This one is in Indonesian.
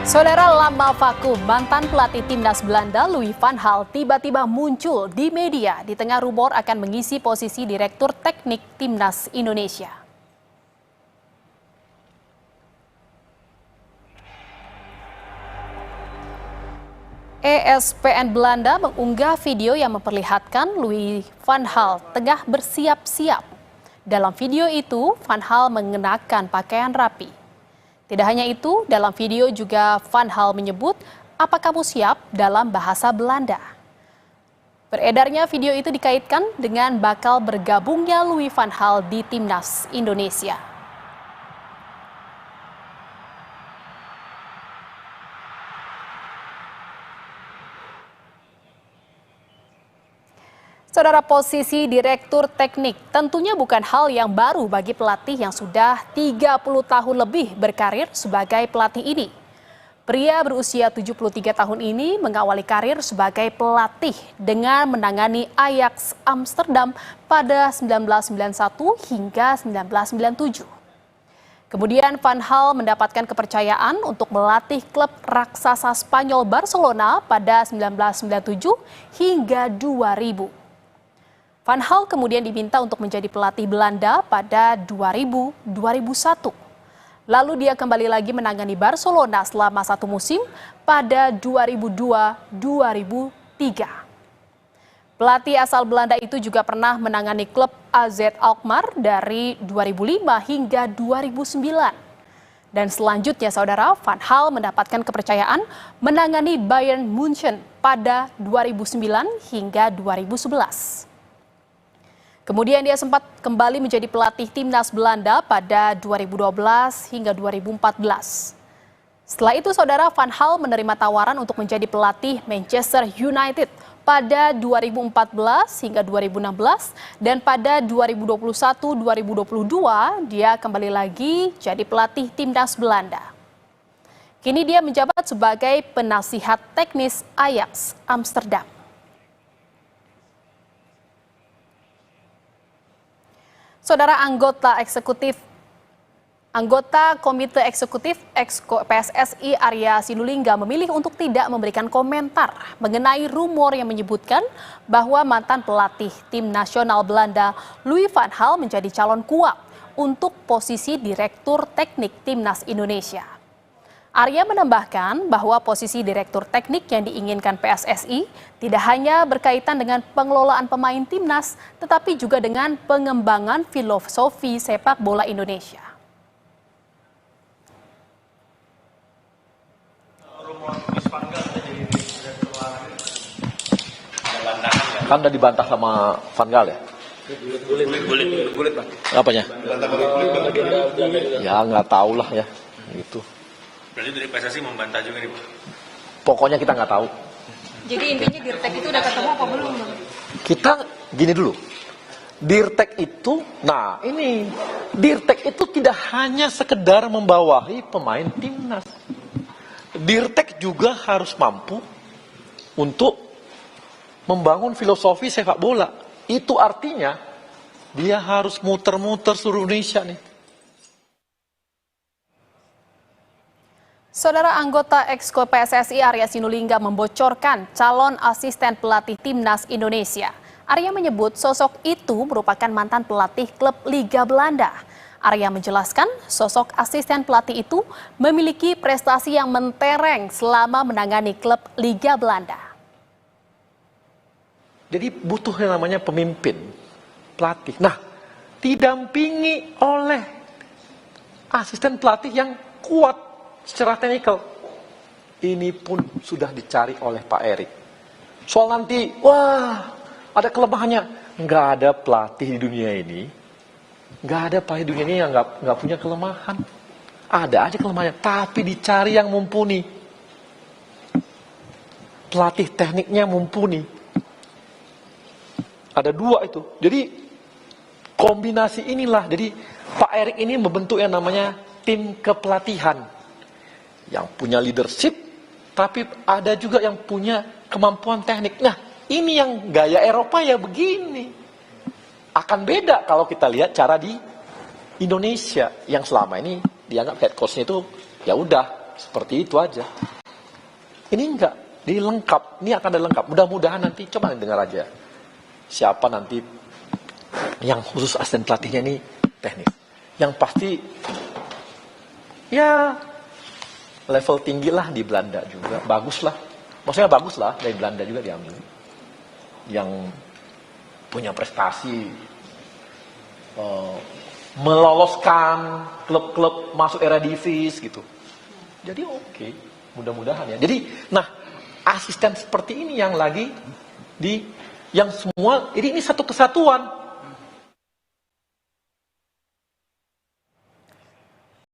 Saudara, lama vakum, mantan pelatih timnas Belanda Louis van Gaal tiba-tiba muncul di media di tengah rumor akan mengisi posisi Direktur Teknik Timnas Indonesia. ESPN Belanda mengunggah video yang memperlihatkan Louis van Gaal tengah bersiap-siap. Dalam video itu, Van Gaal mengenakan pakaian rapi. Tidak hanya itu, dalam video juga Van Gaal menyebut, "Apa kamu siap?" dalam bahasa Belanda. Beredarnya video itu dikaitkan dengan bakal bergabungnya Louis van Gaal di Timnas Indonesia. Saudara, posisi Direktur Teknik tentunya bukan hal yang baru bagi pelatih yang sudah 30 tahun lebih berkarir sebagai pelatih ini. Pria berusia 73 tahun ini mengawali karir sebagai pelatih dengan menangani Ajax Amsterdam pada 1991 hingga 1997. Kemudian Van Gaal mendapatkan kepercayaan untuk melatih klub raksasa Spanyol Barcelona pada 1997 hingga 2000. Van Gaal kemudian diminta untuk menjadi pelatih Belanda pada 2000-2001. Lalu dia kembali lagi menangani Barcelona selama satu musim pada 2002-2003. Pelatih asal Belanda itu juga pernah menangani klub AZ Alkmaar dari 2005 hingga 2009. Dan selanjutnya, saudara, Van Gaal mendapatkan kepercayaan menangani Bayern Munchen pada 2009 hingga 2011. Kemudian dia sempat kembali menjadi pelatih timnas Belanda pada 2012 hingga 2014. Setelah itu, saudara, Van Gaal menerima tawaran untuk menjadi pelatih Manchester United pada 2014 hingga 2016 dan pada 2021-2022 dia kembali lagi jadi pelatih timnas Belanda. Kini dia menjabat sebagai penasihat teknis Ajax Amsterdam. Saudara, anggota Komite Eksekutif PSSI Arya Sinulinga memilih untuk tidak memberikan komentar mengenai rumor yang menyebutkan bahwa mantan pelatih tim nasional Belanda Louis van Gaal menjadi calon kuat untuk posisi Direktur Teknik Timnas Indonesia. Arya menambahkan bahwa posisi Direktur Teknik yang diinginkan PSSI tidak hanya berkaitan dengan pengelolaan pemain timnas, tetapi juga dengan pengembangan filosofi sepak bola Indonesia. Kan udah dibantah sama Van Gaal ya? Bulit, Bang. Apanya? Ya nggak tahu lah ya, gitu. Berarti dari PSSI membantah juga nih, Pak? Pokoknya kita nggak tahu. Jadi intinya Dirtek itu udah ketemu apa belum, Bang? Kita gini dulu. Dirtek itu, Dirtek itu tidak hanya sekedar membawahi pemain timnas. Dirtek juga harus mampu untuk membangun filosofi sepak bola. Itu artinya dia harus muter-muter seluruh Indonesia nih. Saudara, anggota Exco PSSI Arya Sinulinga membocorkan calon asisten pelatih timnas Indonesia. Arya menyebut sosok itu merupakan mantan pelatih klub Liga Belanda. Arya menjelaskan sosok asisten pelatih itu memiliki prestasi yang mentereng selama menangani klub Liga Belanda. Jadi butuh yang namanya pemimpin, pelatih. Nah, didampingi oleh asisten pelatih yang kuat secara teknikal. Ini pun sudah dicari oleh Pak Erik. Soal nanti, ada kelemahannya. Nggak ada pelatih di dunia ini. Nggak ada pelatih di dunia ini yang nggak punya kelemahan. Ada aja kelemahannya, tapi dicari yang mumpuni. Pelatih tekniknya mumpuni. Ada dua itu. Jadi kombinasi inilah. Jadi Pak Erik ini membentuk yang namanya tim kepelatihan. Yang punya leadership, tapi ada juga yang punya kemampuan teknik. Nah, ini yang gaya Eropa ya begini. Akan beda kalau kita lihat cara di Indonesia yang selama ini dianggap head coach-nya itu ya udah seperti itu aja. Ini enggak, ini lengkap, ini akan ada lengkap. Mudah-mudahan nanti, coba dengar aja. Siapa nanti yang khusus asisten pelatihnya ini teknis. Yang pasti, ya level tinggi lah di Belanda juga. Bagus lah. Maksudnya bagus lah, dari Belanda juga diambil. Yang punya prestasi, meloloskan klub-klub masuk Eredivisie gitu. Jadi oke, mudah-mudahan ya. Jadi, nah asisten seperti ini yang lagi yang semua ini satu kesatuan.